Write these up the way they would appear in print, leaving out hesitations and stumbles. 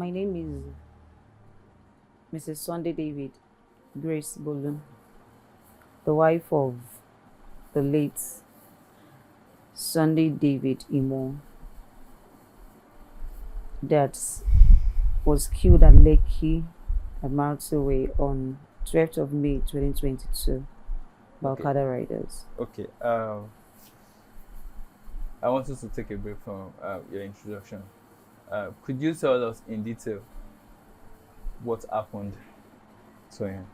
My name is Mrs. Sunday David Grace Bolu, the wife of the late Sunday David Imo that was killed at Lekki at Mountain on 12th of May 2022 by Okada riders. Okay. I want us to take a break from your introduction. Could you tell us in detail what happened to him?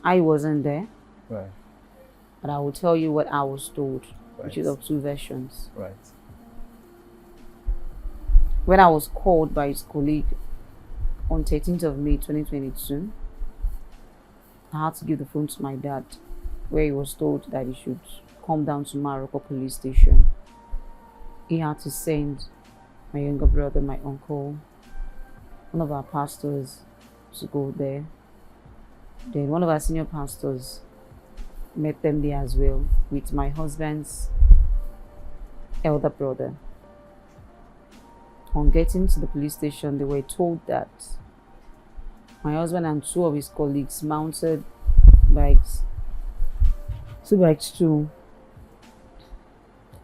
I wasn't there, Right. but I will tell you what I was told, Right. which is of two versions. Right. When I was called by his colleague on 13th of May 2022, I had to give the phone to my dad, where he was told that he should come down to Maroko police station. He had to send my younger brother, my uncle, one of our pastors to go there. Then one of our senior pastors met them there as well with my husband's elder brother. On getting to the police station, they were told that my husband and two of his colleagues mounted two bikes to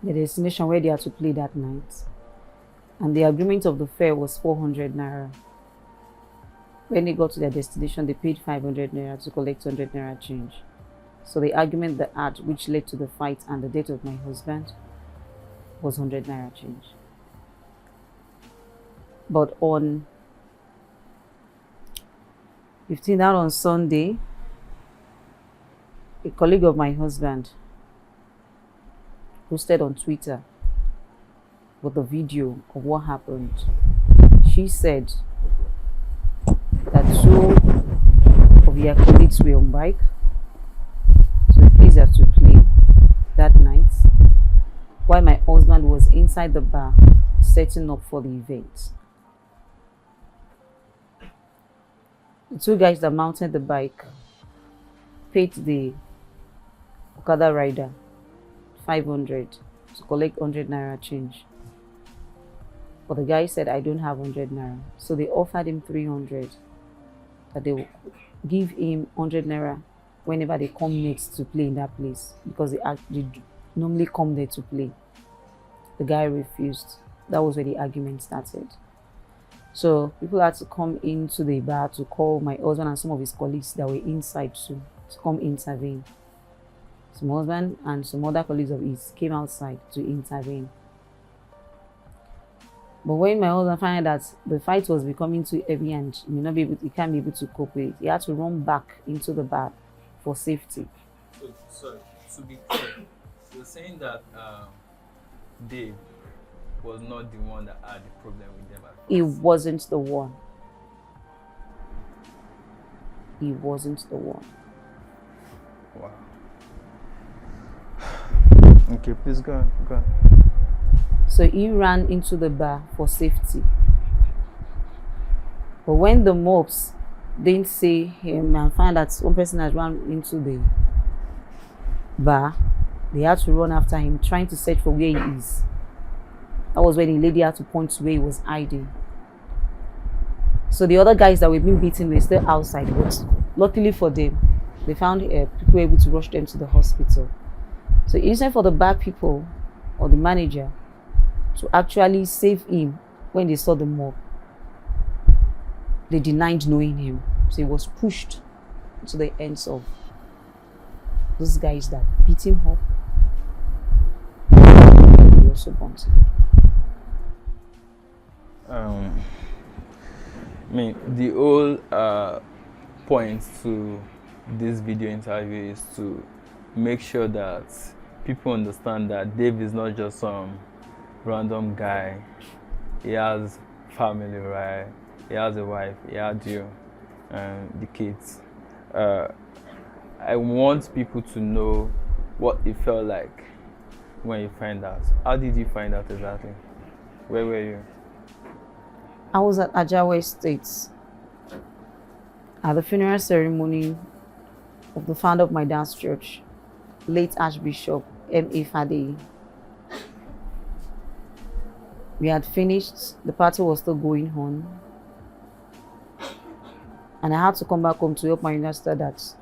the destination where they had to play that night. And the agreement of the fare was 400 naira. When they got to their destination, they paid 500 naira to collect 100 naira change. So the argument they had, which led to the fight and the death of my husband, was 100 naira change. But on 15th, out on Sunday, a colleague of my husband posted on Twitter with a video of what happened. She said that two of their colleagues were on bike to the place they had to play that night, while my husband was inside the bar setting up for the event. The two guys that mounted the bike paid the Okada rider 500 to collect 100 naira change. But the guy said, I don't have 100 naira. So they offered him 300, that they will give him 100 naira whenever they come next to play in that place, because they normally come there to play. The guy refused. That was where the argument started. So people had to come into the bar to call my husband and some of his colleagues that were inside to come intervene. So my husband and some other colleagues of his came outside to intervene. But when my husband found out that the fight was becoming too heavy and he can't be able to cope with it, he had to run back into the bar for safety. So, sorry, to be clear, you're saying that Dave was not the one that had the problem with them at first? He wasn't the one. He wasn't the one. Wow. Okay, please go on. So he ran into the bar for safety. But when the mobs didn't see him and found that one person had run into the bar, they had to run after him, trying to search for where he is. That was when the lady had to point to where he was hiding. So the other guys that were being beaten were still outside, but luckily for them, they found people were able to rush them to the hospital. So instead for the bar people or the manager to actually save him when they saw the mob, they denied knowing him. So he was pushed to the ends of those guys that beat him up. They also burnt him. I mean, the whole point to this video interview is to make sure that people understand that Dave is not just some random guy. He has family, right? He has a wife, he had you, and the kids. I want people to know what it felt like when you find out. How did you find out exactly? Where were you? I was at Ajawa Estates at the funeral ceremony of the founder of my dad's church, late Archbishop M.A. Fadeyi. We had finished, the party was still going on. And I had to come back home to help my younger sister that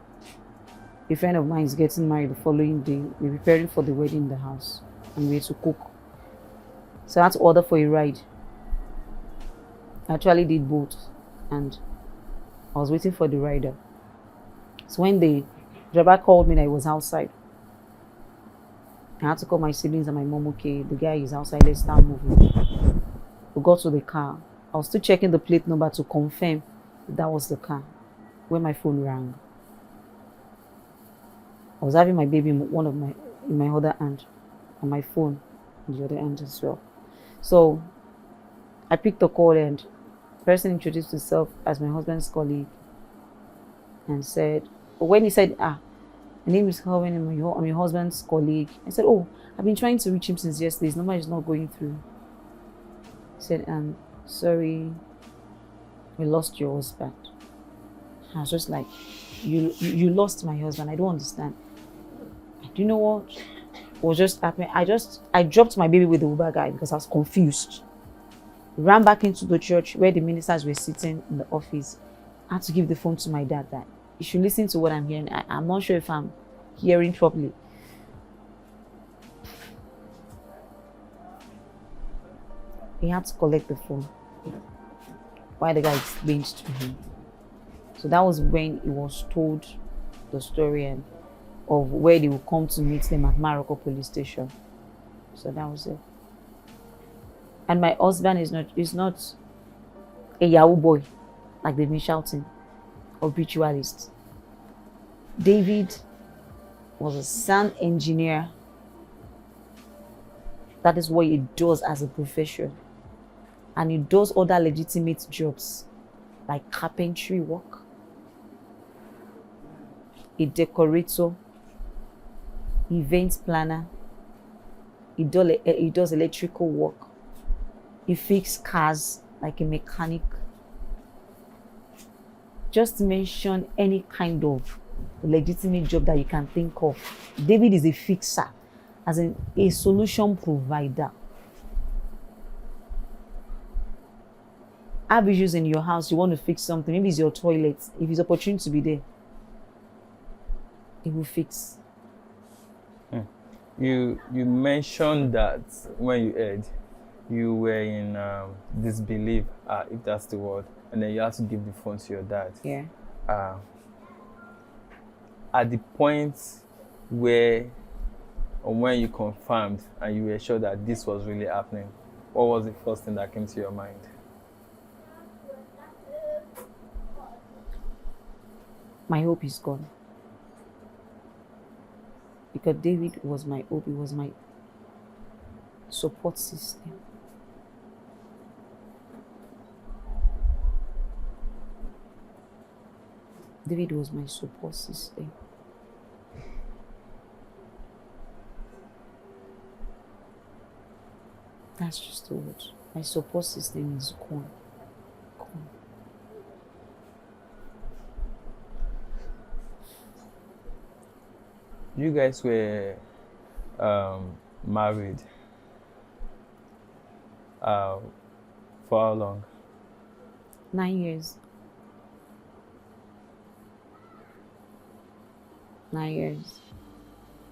a friend of mine is getting married the following day. We're preparing for the wedding in the house and we had to cook. So I had to order for a ride. I actually did both and I was waiting for the rider. So when the driver called me that he was outside, I had to call my siblings and my mom. Okay, the guy is outside, let's start moving. We got to the car. I was still checking the plate number to confirm that was the car when my phone rang. I was having my baby in my other hand and my phone in the other hand as well. So I picked the call and the person introduced himself as my husband's colleague and said, when he said, my name is Calvin and I'm your husband's colleague. I said, oh, I've been trying to reach him since yesterday. His number is not going through. He said, sorry, we lost your husband. I was just like, you lost my husband. I don't understand. Do you know what was just happening? I dropped my baby with the Uber guy because I was confused. Ran back into the church where the ministers were sitting in the office. I had to give the phone to my dad that you should listen to what I'm hearing. I'm not sure if I'm hearing properly. He had to collect the phone while the guy explained to him. So that was when he was told the story and of where they would come to meet them at Morocco police station. So that was it. And my husband is not a Yahoo boy, like they've been shouting, or ritualist. David was a sound engineer. That is what he does as a profession. And he does other legitimate jobs, like carpentry work, a decorator, event planner. He does electrical work. He fixes cars like a mechanic. Just to mention any kind of legitimate job that you can think of. David is a fixer, as in a solution provider. Have issues in your house, you want to fix something, maybe it's your toilet. If it's opportunity to be there, it will fix. You mentioned that when you heard, you were in disbelief, if that's the word, and then you had to give the phone to your dad. Yeah. At the point when you confirmed and you were sure that this was really happening, what was the first thing that came to your mind? My hope is gone. Because David was my hope, he was my support system. David was my support system. That's just the word. My support system is gone. Gone. You guys were married for how long? 9 years. 9 years.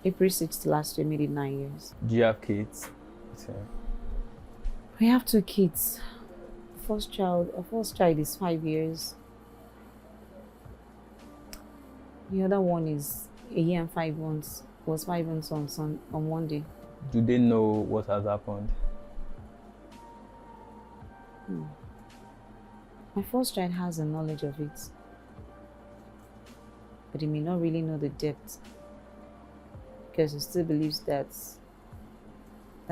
April 6th last year made it 9 years. Do you have kids? We have 2 kids. Our first child is 5 years. The other one is 1 year and 5 months. Was 5 months on Monday. Do they know what has happened? My first child has a knowledge of it, but he may not really know the depth because he still believes that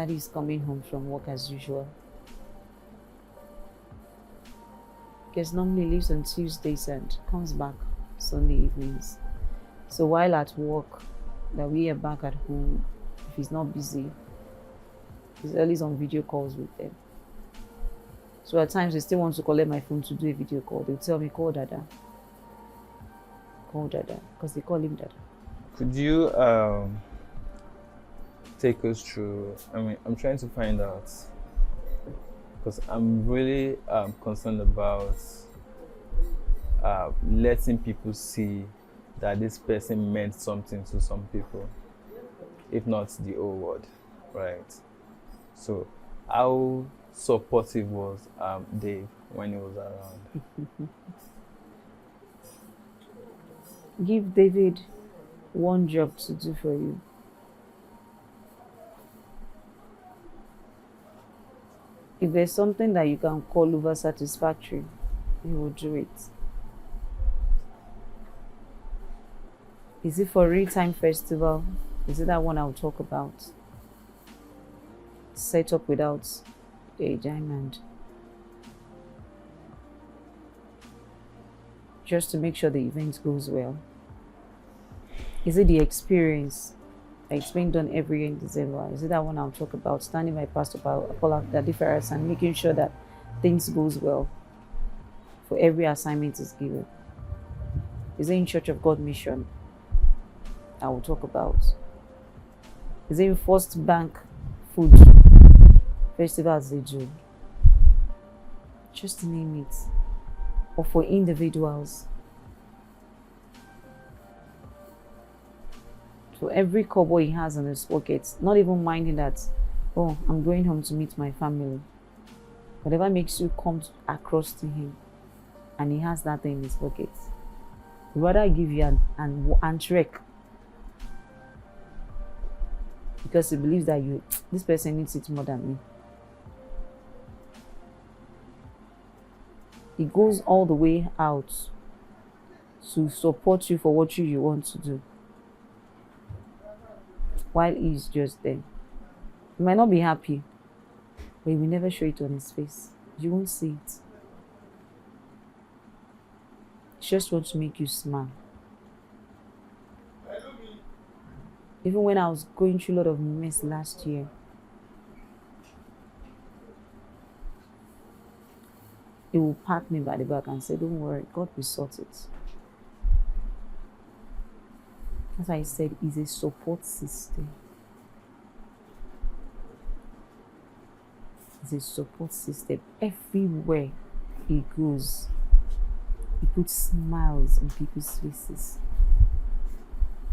he's coming home from work as usual. Because normally he leaves on Tuesdays and comes back Sunday evenings. So while at work, that we are back at home, if he's not busy, he's always on video calls with them. So at times they still want to collect my phone to do a video call. They'll tell me, call Dada. Call Dada, because they call him Dada. Could you take us through, I'm trying to find out because I'm really concerned about letting people see that this person meant something to some people, if not the whole world, right? So, how supportive was Dave when he was around? Give David one job to do for you. If there's something that you can call over satisfactory, he will do it. Is it for Real Time Festival? Is it that one I'll talk about? Set up without a diamond. Just to make sure the event goes well. Is it the experience? It's being done every year in December. Is it that one I'll talk about? Standing by Pastor Paul Difference and making sure that things goes well for every assignment is given. Is it in Church of God Mission? I will talk about. Is it in First Bank Food Festival as they do? Just to name it. Or for individuals. So every kobo he has in his pocket, not even minding that, oh, I'm going home to meet my family. Whatever makes you come across to him, and he has that thing in his pocket. He'd rather give you an trick, because he believes that this person needs it more than me. He goes all the way out to support you for what you want to do, while he's just there. He might not be happy, but he will never show it on his face. You won't see it. He just wants to make you smile. Even when I was going through a lot of mess last year, he will pat me by the back and say, don't worry, God will sort it. That's why I said he's a support system. He's a support system. Everywhere he goes, he puts smiles on people's faces.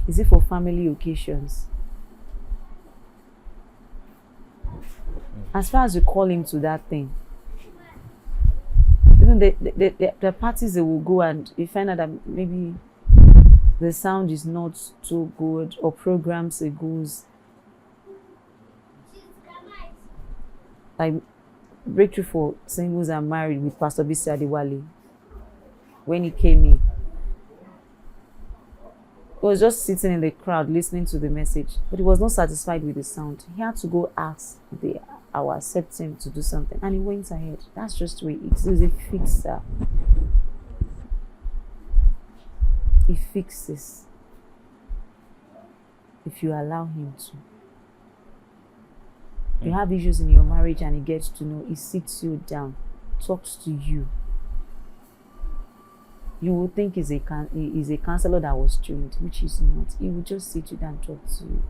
Is it for family occasions? As far as you call him to that thing, even the parties they will go and you find out that maybe the sound is not too good, or programs it goes like Breakthrough for Singles and Married with Pastor Bisi Adewale. When he came in, he was just sitting in the crowd listening to the message, but he was not satisfied with the sound. He had to go ask our accept him to do something, and he went ahead. That's just the way it is. He's a fixer. He fixes if you allow him to. You have issues in your marriage and he gets to know, he sits you down, talks to you. You will think he's a counselor that was trained, which he's not. He will just sit you down and talk to you.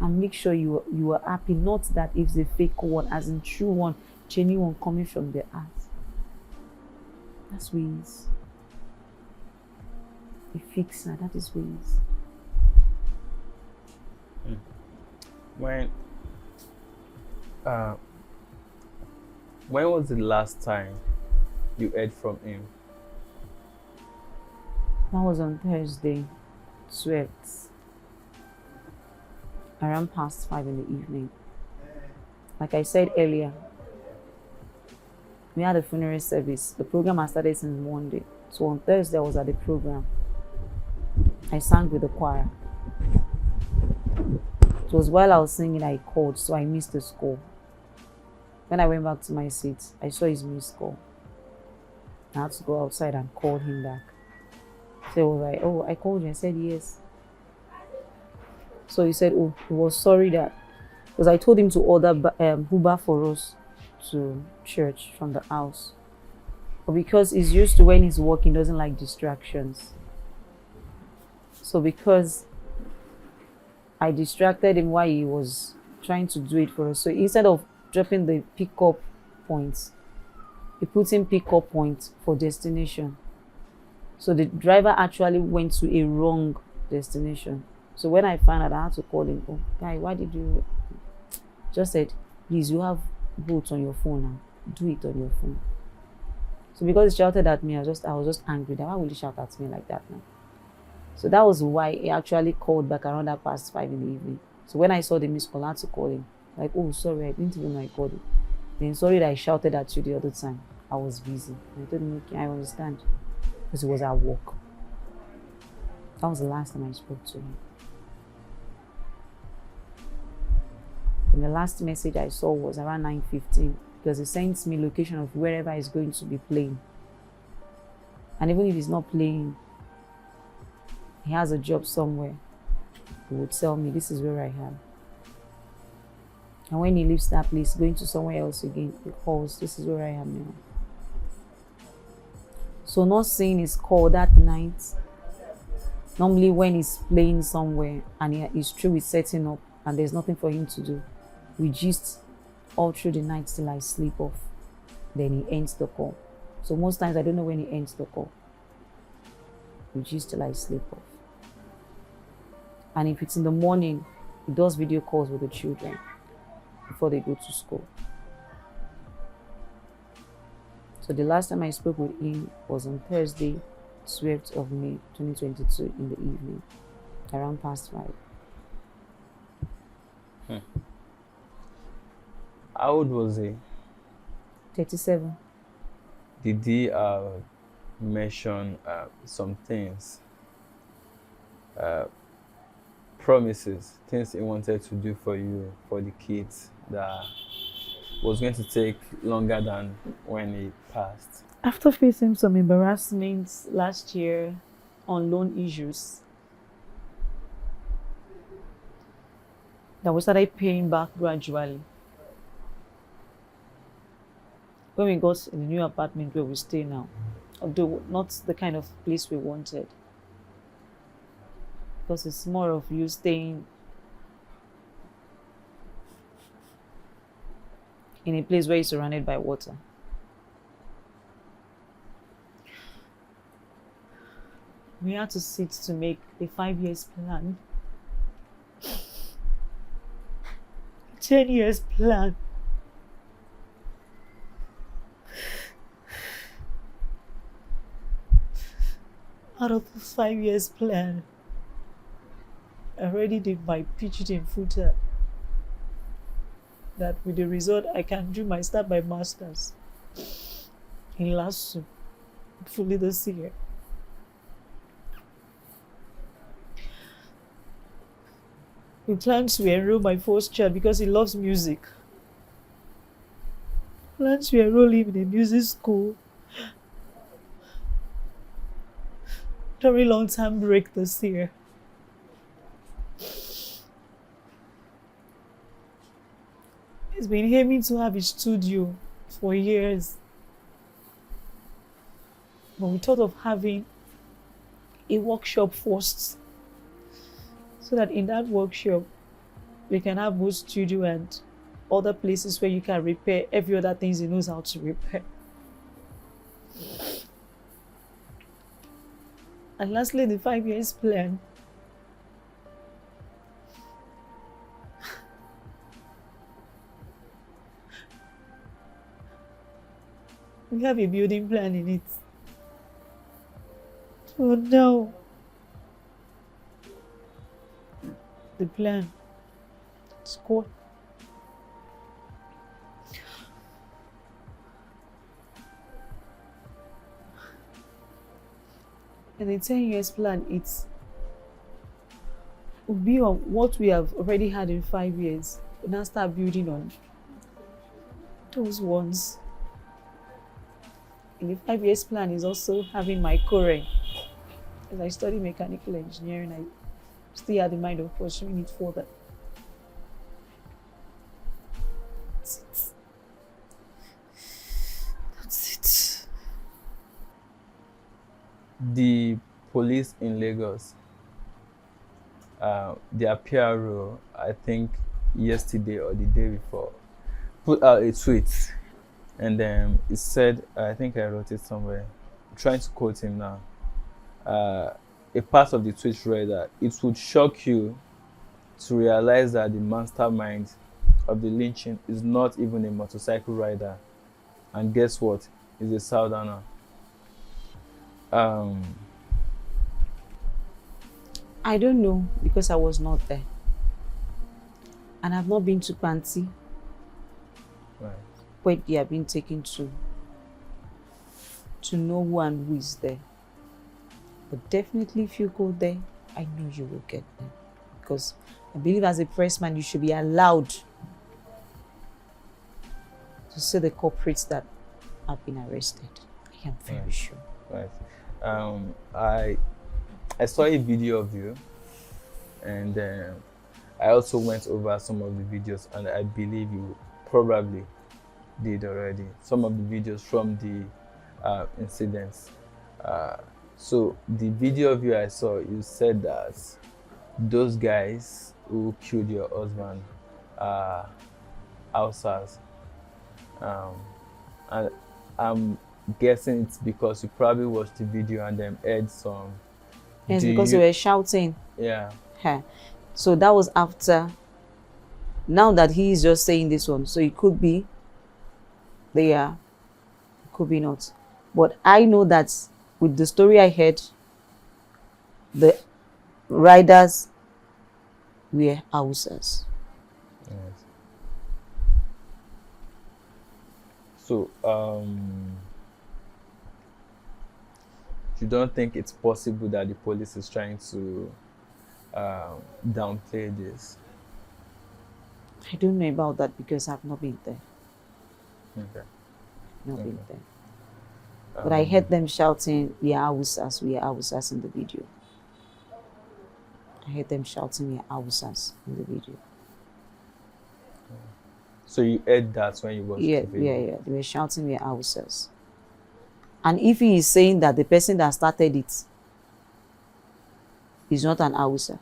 And make sure you are happy, not that if it's a fake one, as in true one, genuine one coming from the heart. That's who he is. A fixer, that is who he is. When was the last time you heard from him? That was on Thursday, 12th, around past 5 in the evening. Like I said earlier, we had a funeral service. The program had started since Monday. So on Thursday, I was at the program. I sang with the choir. It was while I was singing I called, so I missed the call. When I went back to my seat, I saw his missed call. I had to go outside and call him back. So he was like, oh, I called you. I said, yes. So he said, oh, he was sorry that, because I told him to order Uber for us to church from the house. But because he's used to when he's working, doesn't like distractions. So because I distracted him while he was trying to do it for us, so instead of dropping the pickup points. He put in pickup point for destination. So the driver actually went to a wrong destination. So when I found out, I had to call him. Oh, guy, why did you? Just said, please, you have both on your phone now. Do it on your phone. So because he shouted at me, I was just angry. That why would he shout at me like that now? So that was why he actually called back around 5:30 in the evening. So when I saw the missed call, I had to call him. Like, oh, sorry, I didn't even know I called you. Then sorry that I shouted at you the other time. I was busy. I told him, okay, I understand. Because he was at work. That was the last time I spoke to him. And the last message I saw was around 9:15 because he sent me location of wherever he's going to be playing. And even if he's not playing, he has a job somewhere, he would tell me this is where I am. And when he leaves that place, going to somewhere else again, he calls, this is where I am now. So not seeing his call that night, normally when he's playing somewhere and he's through with setting up and there's nothing for him to do, we gist all through the night till I sleep off. Then he ends the call. So most times I don't know when he ends the call. We gist till I sleep off. And if it's in the morning, he does video calls with the children before they go to school. So the last time I spoke with him was on Thursday, 12th of May, 2022 in the evening, around 5:30. How old was he? 37. Did he mention some things, promises, things he wanted to do for you, for the kids, that was going to take longer than when he passed? After facing some embarrassments last year on loan issues, that we started paying back gradually. When we got in the new apartment where we stay now, although not the kind of place we wanted, because it's more of you staying in a place where you're surrounded by water. We had to sit to make a 5 years plan, 10 years plan. Out of the 5 years plan, I already did my PhD in footer. That with the result, I can start my master's in LASU, fully this year. We plan to enroll my first child because he loves music. Plan to enroll him in a music school during long-term break this year. He's been aiming to have a studio for years. But we thought of having a workshop first, so that in that workshop, we can have both studio and other places where you can repair every other things he knows how to repair. And lastly, the 5 years plan. We have a building plan in it. So now, the plan is called and the 10 years plan, it will be on what we have already had in 5 years. We now start building on those ones. In the 5 years plan is also having my core. As I study mechanical engineering, I still had the mind of pursuing it further. That's it. That's it. The police in Lagos, their PRO, I think yesterday or the day before, put out a tweet And then he said, I think I wrote it somewhere, I'm trying to quote him now. A part of the tweet read that it would shock you to realize that the mastermind of the lynching is not even a motorcycle rider, and guess what? He's a southerner. I don't know because I was not there. And I've not been to Panti, Right. where they have been taken to know who and who is there. But definitely if you go there, I know you will get them. Because I believe as a pressman, you should be allowed to see the culprits that have been arrested. I am very sure. Right. I saw a video of you, and I also went over some of the videos, and I believe you probably did already. Some of the videos from the incidents. So the video of you I saw, you said that those guys who killed your husband are outsiders. And I'm guessing it's because you probably watched the video and then heard some. Yes, because they were shouting. Yeah. So that was after. Now that he is just saying this one, so it could be they are, it could be not. But I know that with the story I heard, the riders were Hausas. Yes. So, you don't think it's possible that the police is trying to downplay this? I don't know about that because I've not been there. Okay. Not been there. But I heard them shouting, we are Hausas in the video. I heard them shouting, we are Hausas in the video. So you heard that when you watched the video? Yeah. They were shouting, we are Hausas. And if he is saying that the person that started it is not an Hausa,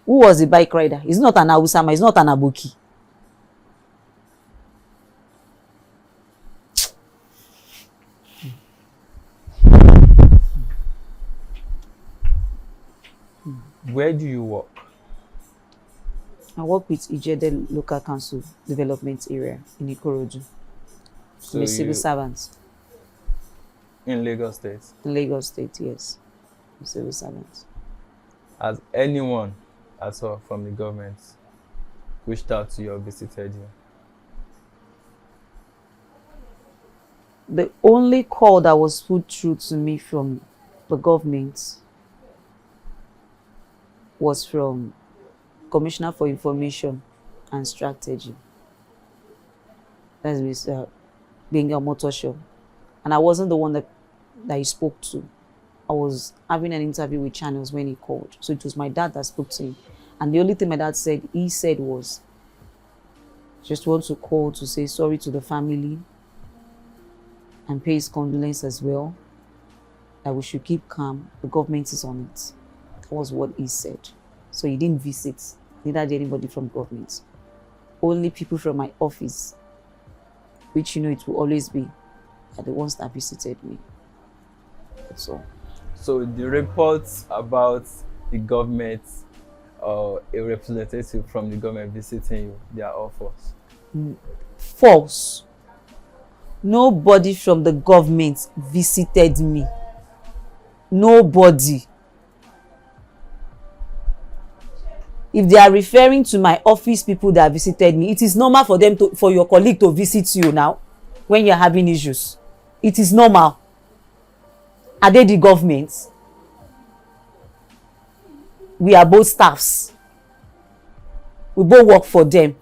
who was the bike rider? He's not an Hausa, he's not an Aboki. Where do you work? I work with Ijede Local Council Development Area in Ikorodu. So I'm a civil servant. In Lagos State? In Lagos State, yes. I'm a civil servant. Has anyone at all from the government reached out to you or visited you? The only call that was put through to me from the government was from Commissioner for Information and Strategy. That's with being a motor show. And I wasn't the one that he spoke to. I was having an interview with Channels when he called. So it was my dad that spoke to him. And the only thing my dad said, was, just want to call to say sorry to the family and pay his condolence as well. That we should keep calm. The government is on it. That was what he said. So he didn't visit. Neither did anybody from government. Only people from my office, which it will always be, are the ones that visited me. That's all. So the reports about the government or a representative from the government visiting you, they are all false? False. Nobody from the government visited me. Nobody. If they are referring to my office people that visited me, it is normal for them for your colleague to visit you now when you're having issues. It is normal. Are they the government? We are both staffs. We both work for them.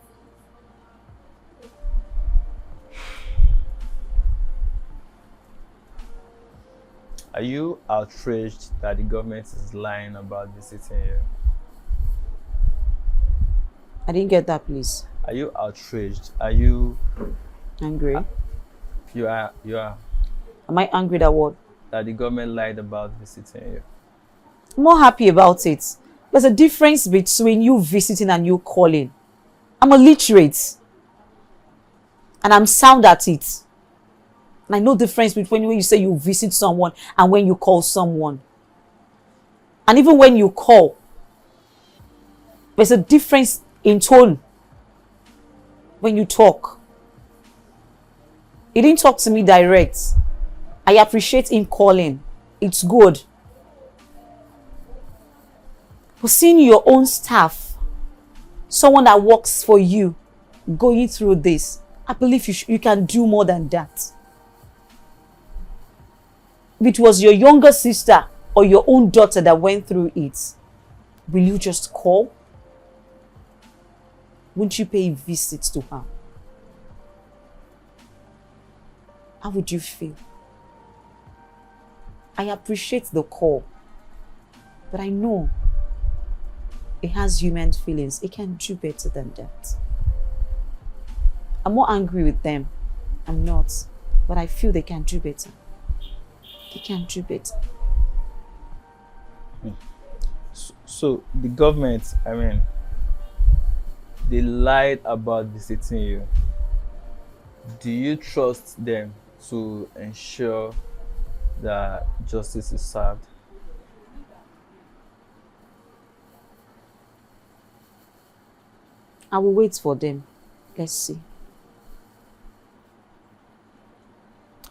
Are you outraged that the government is lying about visiting you? I didn't get that, please. Are you outraged? Are you angry? You are. Am I angry that what? That the government lied about visiting you? I'm more happy about it. There's a difference between you visiting and you calling. I'm illiterate. And I'm sound at it. And I know the difference between when you say you visit someone and when you call someone. And even when you call, there's a difference in tone when you talk. He didn't talk to me direct. I appreciate him calling. It's good. But seeing your own staff, someone that works for you, going through this, I believe you can do more than that. If it was your younger sister or your own daughter that went through it, will you just call? Wouldn't you pay a visit to her? How would you feel? I appreciate the call, but I know it has human feelings. It can do better than that. I'm not angry with them. I'm not. But I feel they can do better. They can do better. So the government, I mean, they lied about visiting you. Do you trust them to ensure that justice is served? I will wait for them. Let's see.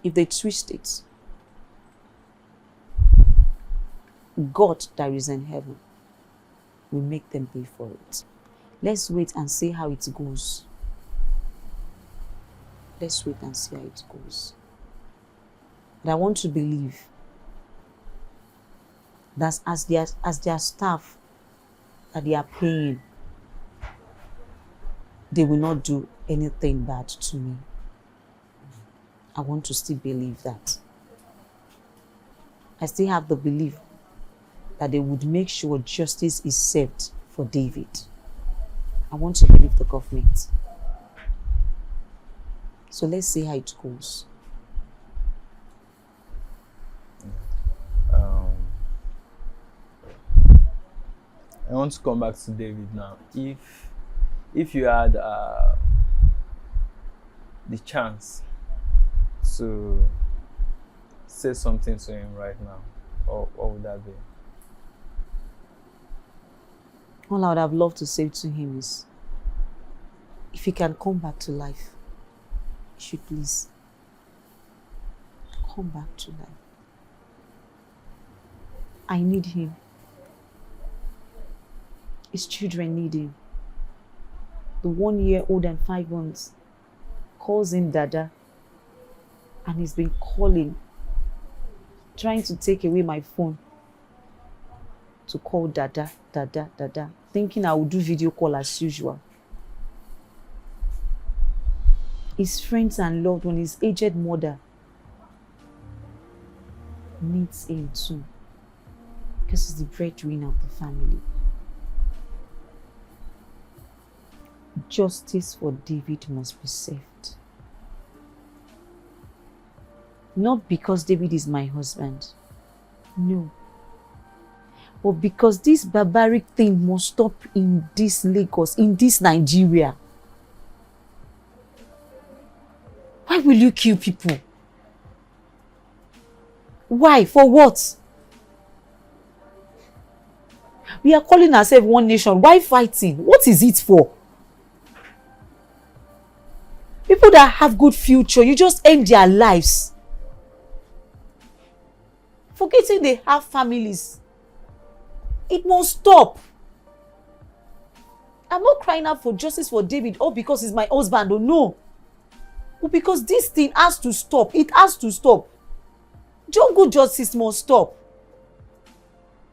If they twist it, God that is in heaven will make them pay for it. Let's wait and see how it goes. Let's wait and see how it goes. But I want to believe that as their staff that they are paying, they will not do anything bad to me. I want to still believe that. I still have the belief that they would make sure justice is served for David. I want to believe the government. So let's see how it goes. I want to come back to David now. If you had the chance to say something to him right now, what would that be? All I would have loved to say to him is, if he can come back to life, he should please come back to life. I need him. His children need him. The 1-year-old and 5 months calls him Dada, and he's been calling, trying to take away my phone to call Dada, Dada, Dada, thinking I would do video call as usual. His friends and loved one, his aged mother, needs him too, because he's the breadwinner of the family. Justice for David must be served. Not because David is my husband. No. But because this barbaric thing must stop in this Lagos, in this Nigeria. Why will you kill people? Why? For what? We are calling ourselves one nation. Why fighting? What is it for? People that have good future, you just end their lives. Forgetting they have families. It must stop. I'm not crying out for justice for David, because he's my husband, or no. But because this thing has to stop. It has to stop. Jungle justice must stop.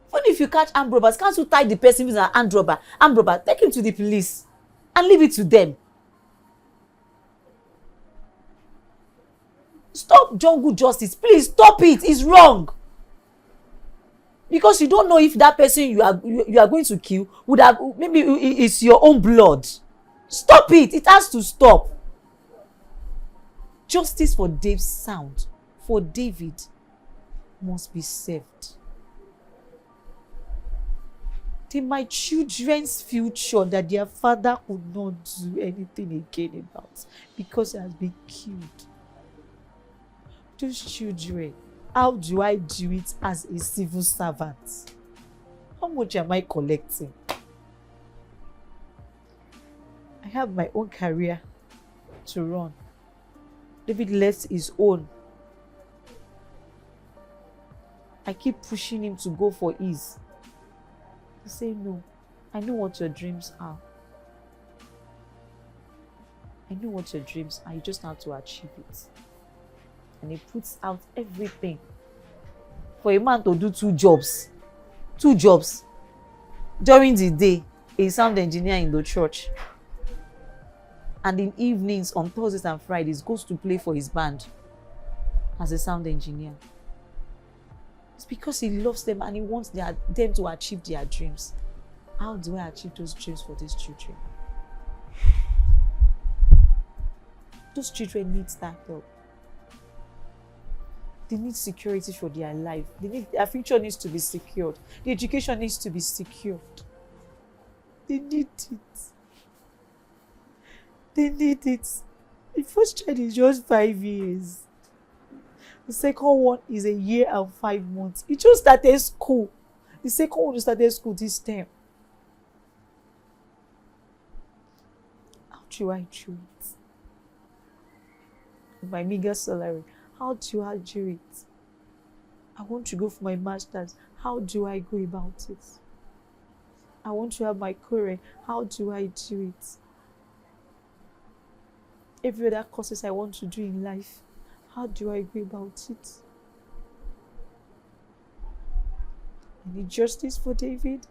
Even if you catch armed robbers, can't you tie the person who's an armed robber? Armed robber, take him to the police and leave it to them. Stop jungle justice. Please stop it. It's wrong. Because you don't know if that person you are going to kill would have, maybe it's your own blood. Stop it. It has to stop. Justice for Dave's sound, for David, must be served. My children's future that their father could not do anything again about because he has been killed. those children, how do I do it as a civil servant? How much am I collecting? I have my own career to run. David left his own. I keep pushing him to go for his. I say, no, I know what your dreams are. I know what your dreams are. You just have to achieve it. And he puts out everything. For a man to do two jobs during the day, a sound engineer in the church, and in evenings on Thursdays and Fridays goes to play for his band as a sound engineer. It's because he loves them and he wants them to achieve their dreams. How do I achieve those dreams for these children? Those children need that help. They need security for their life. Their future needs to be secured. The education needs to be secured. They need it. They need it. The first child is just 5 years. The second one is 1 year and 5 months. He just started school. The second one started school this term. How do I do it? With my meager salary, how do I do it? I want to go for my master's. How do I go about it? I want to have my career. How do I do it? Every other courses I want to do in life, how do I go about it? I need justice for David.